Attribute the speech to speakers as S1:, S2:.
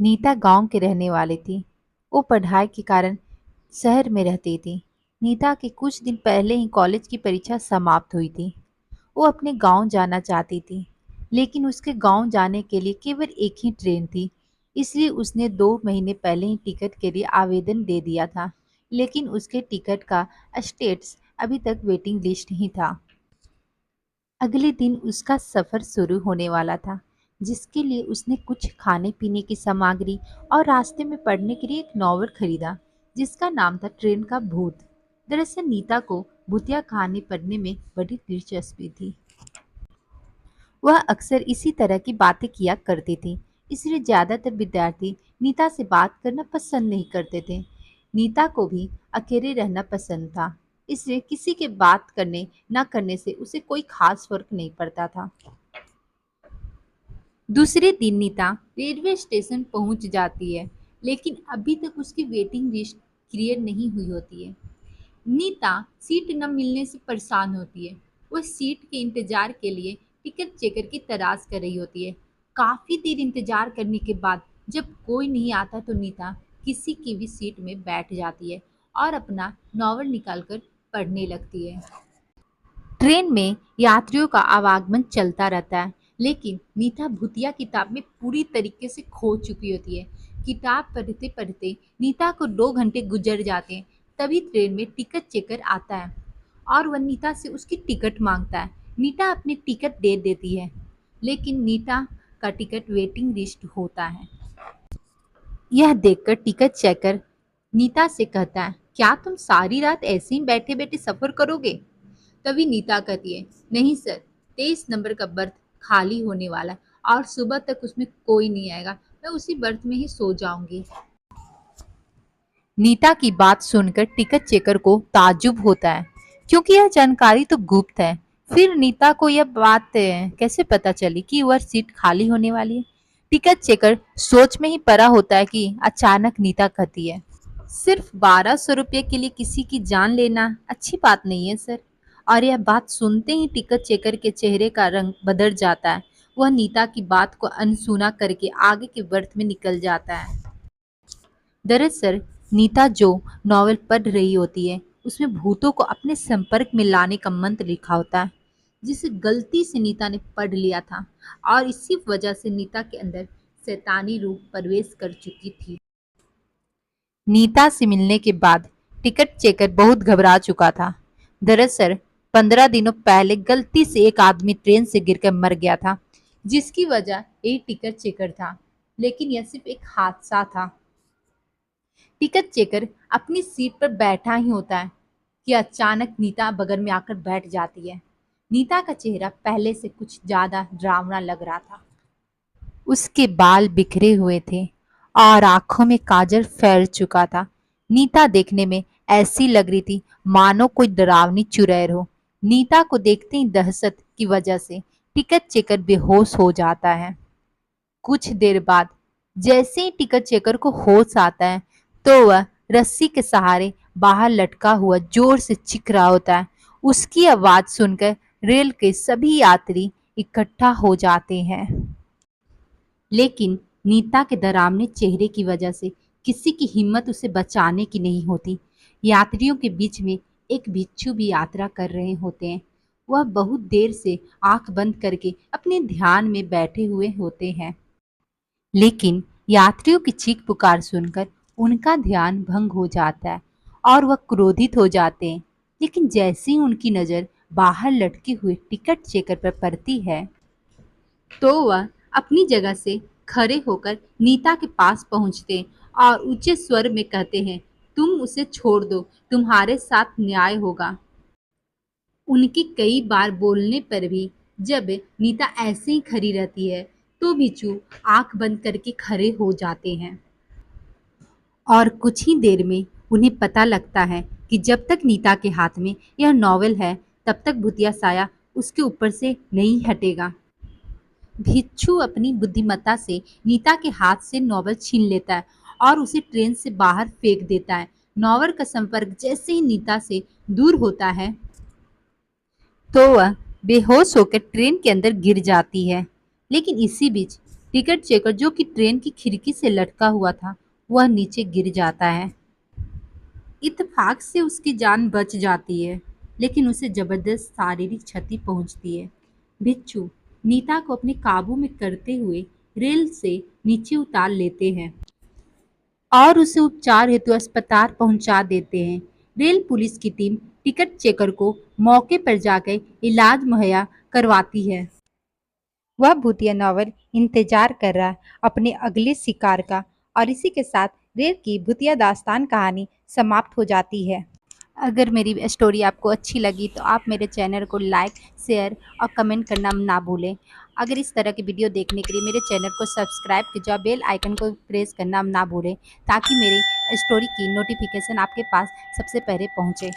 S1: नीता गांव के रहने वाली थी। वो पढ़ाई के कारण शहर में रहती थी। नीता के कुछ दिन पहले ही कॉलेज की परीक्षा समाप्त हुई थी। वो अपने गांव जाना चाहती थी, लेकिन उसके गांव जाने के लिए केवल एक ही ट्रेन थी। इसलिए उसने 2 महीने पहले ही टिकट के लिए आवेदन दे दिया था, लेकिन उसके टिकट का स्टेटस अभी तक वेटिंग लिस्ट ही था। अगले दिन उसका सफ़र शुरू होने वाला था, जिसके लिए उसने कुछ खाने पीने की सामग्री और रास्ते में पढ़ने के लिए एक नॉवल खरीदा, जिसका नाम था ट्रेन का भूत। दरअसल नीता को भूतिया कहानी पढ़ने में बड़ी दिलचस्पी थी। वह अक्सर इसी तरह की बातें किया करती थी, इसलिए ज़्यादातर विद्यार्थी नीता से बात करना पसंद नहीं करते थे। नीता को भी अकेले रहना पसंद था, इसलिए किसी के बात करने न करने से उसे कोई खास फर्क नहीं पड़ता था। दूसरे दिन नीता रेलवे स्टेशन पहुंच जाती है, लेकिन अभी तक उसकी वेटिंग लिस्ट क्लियर नहीं हुई होती है। नीता सीट न मिलने से परेशान होती है। वह सीट के इंतजार के लिए टिकट चेकर की तलाश कर रही होती है। काफी देर इंतजार करने के बाद जब कोई नहीं आता तो नीता किसी की भी सीट में बैठ जाती है और अपना नॉवल निकालकर पढ़ने लगती है। ट्रेन में यात्रियों का आवागमन चलता रहता है, लेकिन नीता भूतिया किताब में पूरी तरीके से खो चुकी होती है। किताब पढ़ते पढ़ते नीता को 2 घंटे गुजर जाते हैं। तभी ट्रेन में टिकट चेकर आता है और वह नीता से उसकी टिकट मांगता है। नीता अपनी टिकट दे देती है, लेकिन नीता का टिकट वेटिंग लिस्ट होता है। यह देखकर टिकट चेकर नीता से कहता है, क्या तुम सारी रात ऐसे ही बैठे बैठे सफर करोगे? तभी नीता कहती है, नहीं सर, 23 नंबर का बर्थ खाली होने वाला है और सुबह तक उसमें कोई नहीं आएगा। मैं उसी बर्थ में ही सो जाऊंगी। नीता की बात सुनकर टिकट चेकर को ताज्जुब होता है, क्योंकि यह जानकारी तो गुप्त है। फिर नीता को यह बात कैसे पता चली कि वह सीट खाली होने वाली है? टिकट चेकर सोच में ही पड़ा होता है कि अचानक नीता कहती है, सिर्फ 1200 रुपये के लिए किसी की जान लेना अच्छी बात नहीं है सर। और यह बात सुनते ही टिकट चेकर के चेहरे का रंग बदल जाता है। वह नीता की बात को अनसुना करके आगे के बर्थ में निकल जाता है। दरअसल नीता जो नॉवेल पढ़ रही होती है, उसमें भूतों को अपने संपर्क में लाने का मंत्र लिखा होता है, जिसे गलती से नीता ने पढ़ लिया था और इसी वजह से नीता के अंदर शैतानी रूप प्रवेश कर चुकी थी। नीता से मिलने के बाद टिकट चेकर बहुत घबरा चुका था। दरअसल 15 दिनों पहले गलती से एक आदमी ट्रेन से गिरकर मर गया था, जिसकी वजह एक टिकट चेकर था, लेकिन यह सिर्फ एक हादसा था। टिकट चेकर अपनी सीट पर बैठा ही होता है कि अचानक नीता बगल में आकर बैठ जाती है। नीता का चेहरा पहले से कुछ ज्यादा डरावना लग रहा था। उसके बाल बिखरे हुए थे और आंखों में काजल फैल चुका था। नीता देखने में ऐसी लग रही थी मानो कोई डरावनी चुड़ैल हो। नीता को देखते ही दहशत की वजह से टिकट चेकर बेहोश हो जाता है। कुछ देर बाद जैसे ही टिकट चेकर को होश आता है, तो वह रस्सी के सहारे बाहर लटका हुआ जोर से चीख रहा होता है। उसकी आवाज सुनकर रेल के सभी यात्री इकट्ठा हो जाते हैं, लेकिन नीता के डरावने चेहरे की वजह से किसी की हिम्मत उसे बचाने की नहीं होती। यात्रियों के बीच में एक भिक्षु भी यात्रा कर रहे होते हैं। वह बहुत देर से आंख बंद करके अपने ध्यान में बैठे हुए होते हैं, लेकिन यात्रियों की चीख पुकार सुनकर उनका ध्यान भंग हो जाता है और वह क्रोधित हो जाते हैं। लेकिन जैसे ही उनकी नज़र बाहर लटके हुए टिकट चेकर पर पड़ती है, तो वह अपनी जगह से खड़े होकर नीता के पास पहुंचते और ऊंचे स्वर में कहते हैं, तुम उसे छोड़ दो, तुम्हारे साथ न्याय होगा। उनके कई बार बोलने पर भी जब नीता ऐसे ही खड़ी रहती है, तो बिच्छू आंख बंद करके खड़े हो जाते हैं और कुछ ही देर में उन्हें पता लगता है कि जब तक नीता के हाथ में यह नॉवेल है, तब तक भूतिया साया उसके ऊपर से नहीं हटेगा। भिक्षु अपनी बुद्धिमत्ता से नीता के हाथ से नॉवेल छीन लेता है और उसे ट्रेन से बाहर फेंक देता है। नॉवेल का संपर्क जैसे ही नीता से दूर होता है, तो वह बेहोश होकर ट्रेन के अंदर गिर जाती है। लेकिन इसी बीच टिकट चेकर जो कि ट्रेन की खिड़की से लटका हुआ था वह नीचे गिर जाता है। इत्तेफाक से उसकी जान बच जाती है, लेकिन उसे जबरदस्त शारीरिक क्षति पहुंचती है। भिक्षु नीता को अपने काबू में करते हुए रेल से नीचे उतार लेते हैं और उसे उपचार हेतु अस्पताल पहुंचा देते हैं। रेल पुलिस की टीम टिकट चेकर को मौके पर जाकर इलाज मुहैया करवाती है। वह भूतिया नॉवल इंतजार कर रहा है अपने अगले शिकार का, और इसी के साथ रेल की भूतिया दास्तान कहानी समाप्त हो जाती है। अगर मेरी स्टोरी आपको अच्छी लगी तो आप मेरे चैनल को लाइक, शेयर और कमेंट करना ना भूलें। अगर इस तरह की वीडियो देखने के लिए मेरे चैनल को सब्सक्राइब कीजिए और बेल आइकन को प्रेस करना ना भूलें, ताकि मेरे स्टोरी की नोटिफिकेशन आपके पास सबसे पहले पहुंचे।